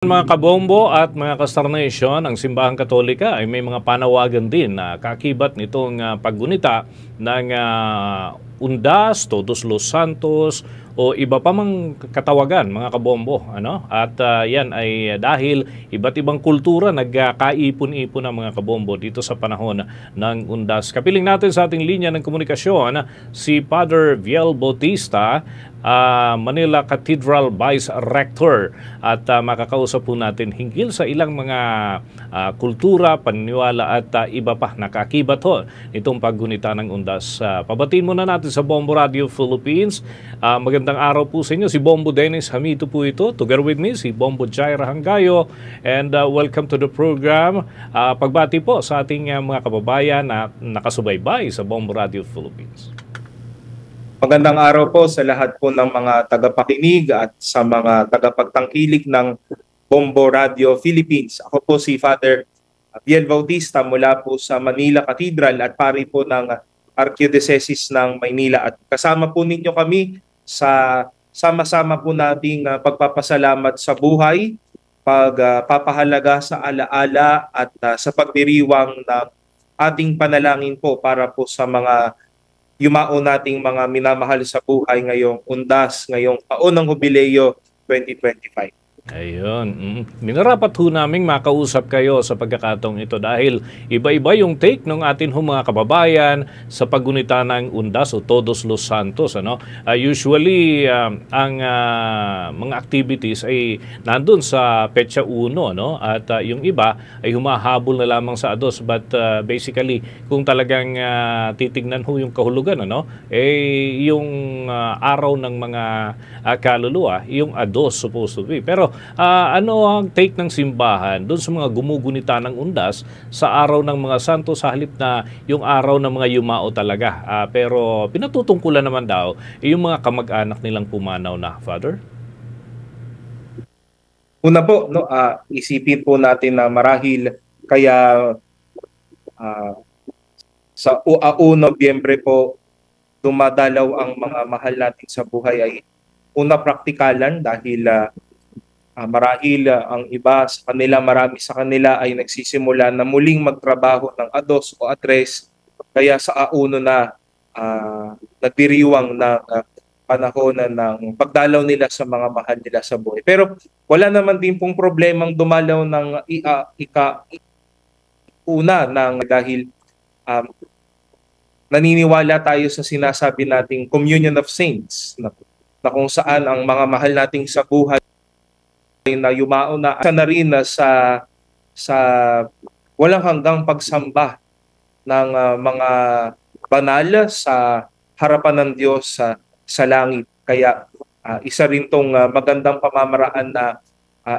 Mga kabombo at mga ka-Star Nation, ang Simbahang Katolika ay may mga panawagan din na kakibat nitong paggunita ng Undas, Todos los Santos o iba pa mang katawagan mga kabombo. At yan ay dahil iba't ibang kultura nagkaipon-ipon ng mga kabombo dito sa panahon ng Undas. Kapiling natin sa ating linya ng komunikasyon si Father Viel Bautista, Manila Cathedral Vice Rector, at makakausap po natin hinggil sa ilang mga kultura, paniniwala at iba pa nakakibat ho nitong paggunita ng Undas. Pabatiin muna natin sa Bombo Radio Philippines. Magandang araw po sa inyo. Si Bombo Dennis Hamito po ito. Together with me, si Bombo Jaira Hangayo. And welcome to the program. Pagbati po sa ating mga kababayan na nakasubaybay sa Bombo Radio Philippines. Magandang araw po sa lahat po ng mga tagapakinig at sa mga tagapagtangkilik ng Bombo Radio Philippines. Ako po si Father Viel Bautista mula po sa Manila Cathedral at pari po ng Archdiocese ng Maynila. At kasama po ninyo kami sa sama-sama po nating pagpapasalamat sa buhay, pagpapahalaga sa alaala at sa pagdiriwang ng ating panalangin po para po sa mga yumao nating mga minamahal sa buhay ngayong Undas, ngayong taon ng Jubileo 2025. Ayun. Minarapat ho naming makausap kayo sa pagkakataong ito dahil iba-iba yung take ng atin mga kababayan sa paggunita ng Undas o Todos los Santos. Usually, ang mga activities ay nandun sa Petsa 1, at yung iba ay humahabol na lamang sa ADOS. But basically, kung talagang titignan ho yung kahulugan, yung araw ng mga kaluluwa, yung ADOS supposed to be. Pero ano ang take ng simbahan doon sa mga gumugunita ng Undas sa araw ng mga santo sa halip na yung araw ng mga yumao talaga? Pero pinatutungkulan naman daw yung mga kamag-anak nilang pumanaw na, Father? Una po, isipin po natin na marahil kaya sa 1 Nobyembre po dumadalaw ang mga mahal natin sa buhay ay una praktikalan dahil marahil ang iba sa kanila, marami sa kanila ay nagsisimula na muling magtrabaho ng A2 o A3, kaya sa A1 na nagdiriwang ng panahon ng pagdalaw nila sa mga mahal nila sa buhay. Pero wala naman din pong problemang dumalaw ng ika-una dahil naniniwala tayo sa sinasabi nating Communion of Saints na kung saan ang mga mahal nating sa buhay na yumao na isa na rin sa walang hanggang pagsamba ng mga banal sa harapan ng Diyos sa langit. Kaya isa rin tong magandang pamamaraan na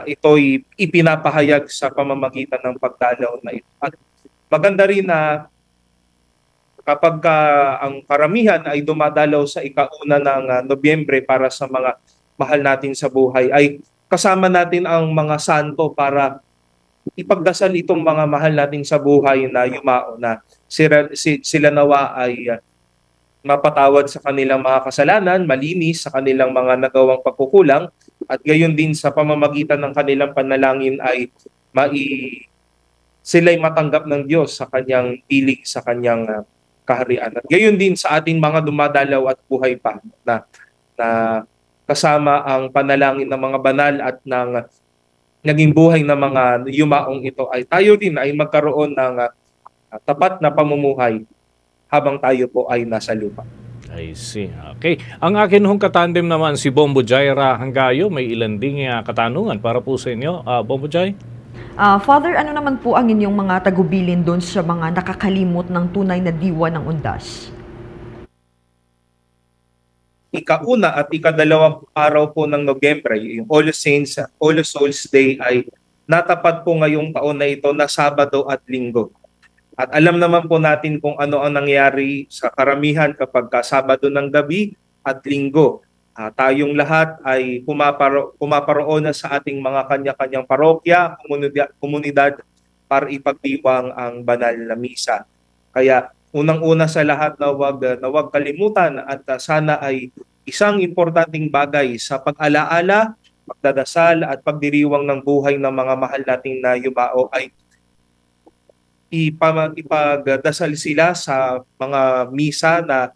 ito'y ipinapahayag sa pamamagitan ng pagdalaw na ito. At maganda rin na kapag ang karamihan ay dumadalaw sa ika-1 ng Nobyembre para sa mga mahal natin sa buhay, ay kasama natin ang mga santo para ipagdasal itong mga mahal natin sa buhay na yumao na sila nawa ay mapatawad sa kanilang mga kasalanan, malinis sa kanilang mga nagawang pagkukulang, at gayon din sa pamamagitan ng kanilang panalangin ay sila'y matanggap ng Diyos sa kanyang piling, sa kanyang kaharian. At gayon din sa ating mga dumadalaw at buhay pa na kasama ang panalangin ng mga banal at ng naging buhay ng mga yumaong ito, ay tayo din ay magkaroon ng tapat na pamumuhay habang tayo po ay nasa lupa. I see. Okay. Ang akin hong katandem naman si Bombo Jaira Hangayo. May ilan ding katanungan para po sa inyo. Bombo Jai? Father, ano naman po ang inyong mga tagubilin doon sa mga nakakalimot ng tunay na diwa ng Undas? Ika-1 at ika-2 araw po ng Nobyembre, yung All Saints, All Souls Day, ay natapat po ngayong taon na ito na Sabado at Linggo. At alam naman po natin kung ano ang nangyari sa karamihan kapag Sabado ng gabi at Linggo. Tayong lahat ay pumaparoon na sa ating mga kanya-kanyang parokya, komunidad para ipagdiwang ang banal na misa. Kaya unang-una sa lahat na wag kalimutan at sana ay isang importanteng bagay sa pag-alaala pagdadasal at pagdiriwang ng buhay ng mga mahal nating na yumao ay ipagdasal sila sa mga misa na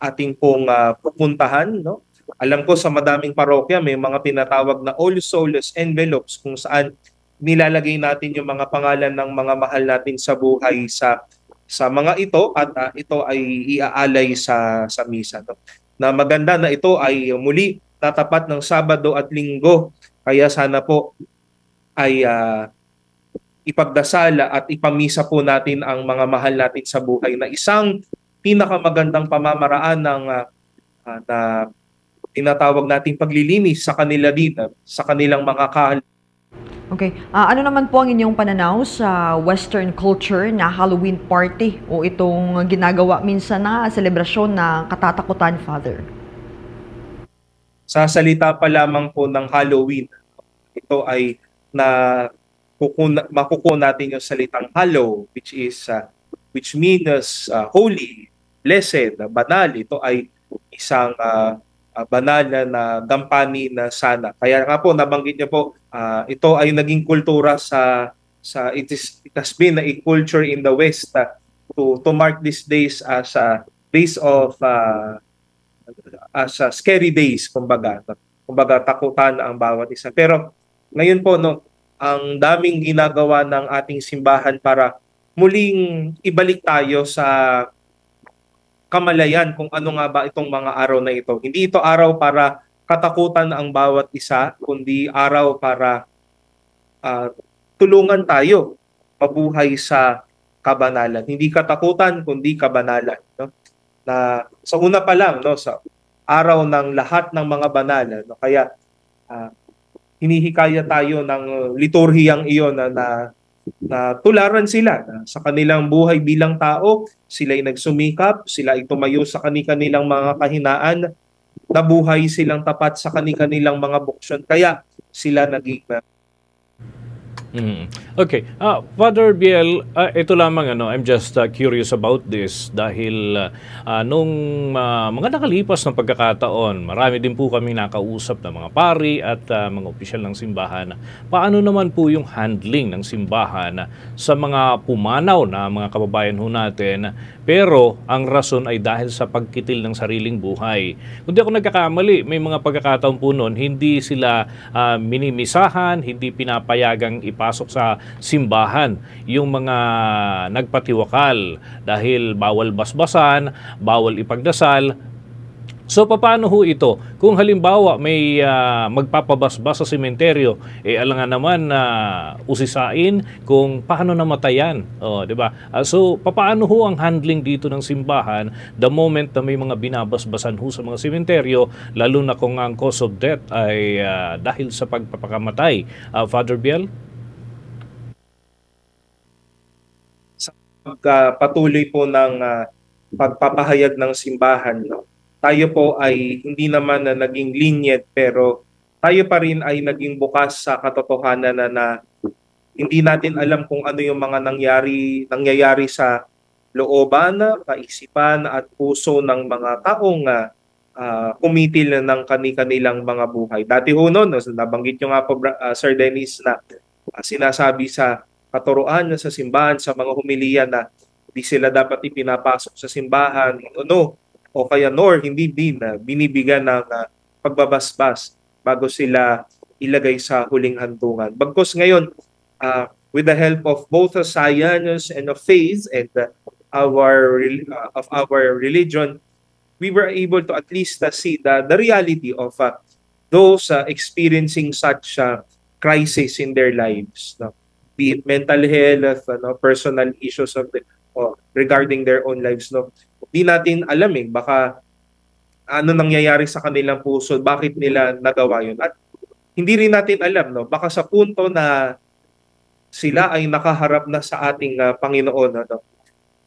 ating pong pupuntahan, no? Alam ko sa madaming parokya may mga tinatawag na All Souls envelopes kung saan nilalagay natin yung mga pangalan ng mga mahal natin sa buhay sa mga ito at ito ay iaalay sa misa, no? Na maganda na ito ay muli tatapat ng Sabado at Linggo. Kaya sana po ay ipagdasal at ipamisa po natin ang mga mahal natin sa buhay na isang pinakamagandang pamamaraan ng na tinatawag nating paglilinis sa kanila din, sa kanilang mga kahal. Okay. Ano naman po ang inyong pananaw sa Western culture na Halloween party o itong ginagawa minsan na selebrasyon ng katatakutan, Father? Sa salita pa lamang po ng Halloween, ito ay makukuha natin yung salitang hallow, which means holy, blessed, banal. Ito ay isang banal na gampani na sana. Kaya nga po nabanggit niyo po, ito ay naging kultura it has been a culture in the West to mark these days as days of scary days, kumbaga takutan ang bawat isa. Pero ngayon po, no, ang daming ginagawa ng ating simbahan para muling ibalik tayo sa kamalayan kung ano nga ba itong mga araw na ito. Hindi ito araw para katakutan ang bawat isa, kundi araw para tulungan tayo mabuhay sa kabanalan. Hindi katakutan, kundi kabanalan, no? Na sa una pa lang, no, sa araw ng lahat ng mga banal, no? Kaya hinihikaya tayo ng liturhiyang iyon na tularan sila sa kanilang buhay bilang tao. Sila ay nagsumikap, sila ay tumayo sa kanilang mga kahinaan, nabuhay silang tapat sa kanilang mga boksyon. Kaya sila naging Okay. Father Biel, ito lamang, I'm just curious about this dahil nung mga nakalipas na pagkakataon, marami din po kami nakausap ng mga pari at mga opisyal ng simbahan. Paano naman po yung handling ng simbahan sa mga pumanaw na mga kababayan ho natin, pero ang rason ay dahil sa pagkitil ng sariling buhay? Kung di ako nagkakamali, may mga pagkakataon po noon, hindi sila minimisahan, hindi pinapayagang ipasok sa simbahan yung mga nagpatiwakal dahil bawal basbasan, bawal ipagdasal. So paano ho ito? Kung halimbawa may magpapabasbas sa sementeryo, alangan naman na usisain kung paano namatayan, di ba? So paano ho ang handling dito ng simbahan the moment na may mga binabasbasan ho sa mga sementeryo, lalo na kung ang cause of death ay dahil sa pagpapakamatay? Father Biel? Patuloy po ng pagpapahayag ng simbahan, no? Tayo po ay hindi naman na naging lenient, pero tayo pa rin ay naging bukas sa katotohanan na hindi natin alam kung ano yung mga nangyayari sa looban, kaisipan at puso ng mga taong kumitil ng kanilang mga buhay. Dati ho noon, no, nabanggit nyo nga po, Sir Dennis, na sinasabi sa katuruan sa simbahan, sa mga humiliya na hindi sila dapat ipinapasok sa simbahan, o kaya hindi din binibigyan ng pagbabasbas bago sila ilagay sa huling hantungan. Bagkus ngayon, with the help of both the science and of faith and of our religion, we were able to at least see the reality of those experiencing such crisis in their lives, no? Be it mental health, personal issues regarding their own lives, no? Di natin alam baka ano nangyayari sa kanilang puso, bakit nila nagawa yun. At hindi rin natin alam, no? Baka sa punto na sila ay nakaharap na sa ating Panginoon,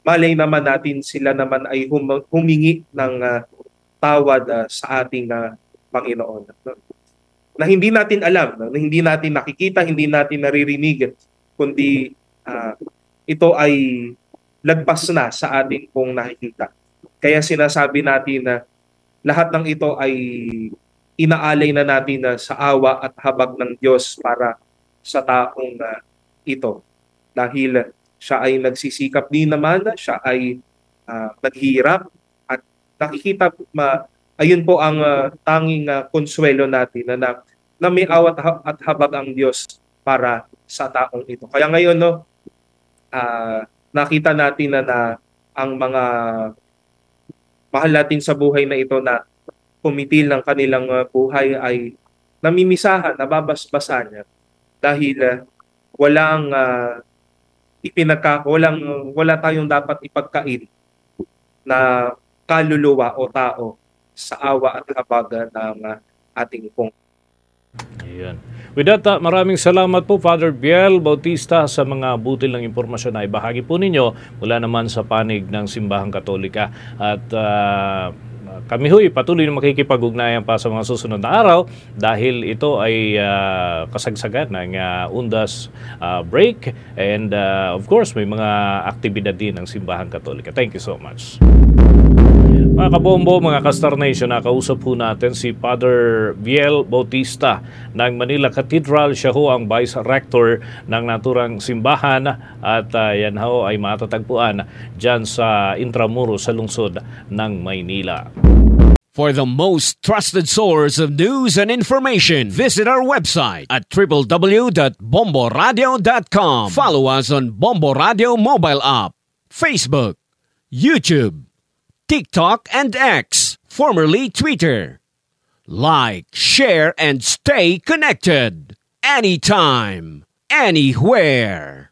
malay naman natin sila naman ay humingi ng tawad sa ating Panginoon. Na hindi natin alam, na hindi natin nakikita, hindi natin naririnig, kundi ito ay lagpas na sa ating pong nakikita. Kaya sinasabi natin na lahat ng ito ay inaalay na natin na sa awa at habag ng Diyos para sa taong ito. Dahil siya ay nagsisikap din naman, siya ay naghihirap at nakikita, ayun po ang tanging konsuelo natin na may awa at habag ang Diyos para sa taong ito. Kaya ngayon, no, nakita natin na ang mga mahal natin sa buhay na ito na pumitil ng kanilang buhay ay namimisahan, nababasbasan dahil wala tayong dapat ipagkain na kaluluwa o tao sa awa at habag ng ating pong. Ayan. With that, maraming salamat po Father Biel Bautista sa mga butil ng impormasyon na ibahagi po ninyo mula naman sa panig ng Simbahang Katolika. At kami ho'y patuloy na makikipag-ugnayan pa sa mga susunod na araw dahil ito ay kasagsagan ng Undas break and of course may mga aktibidad din ng Simbahang Katolika. Thank you so much. Mga kabombo, mga Kastar Nation, nakausap po natin si Father Biel Bautista ng Manila Cathedral. Siya ho ang Vice Rector ng naturang simbahan at yan ho ay matatagpuan dyan sa Intramuros sa lungsod ng Maynila. For the most trusted source of news and information, visit our website at www.bomboradio.com. Follow us on Bombo Radio mobile app, Facebook, YouTube, TikTok, and X, formerly Twitter. Like, share, and stay connected. Anytime, anywhere.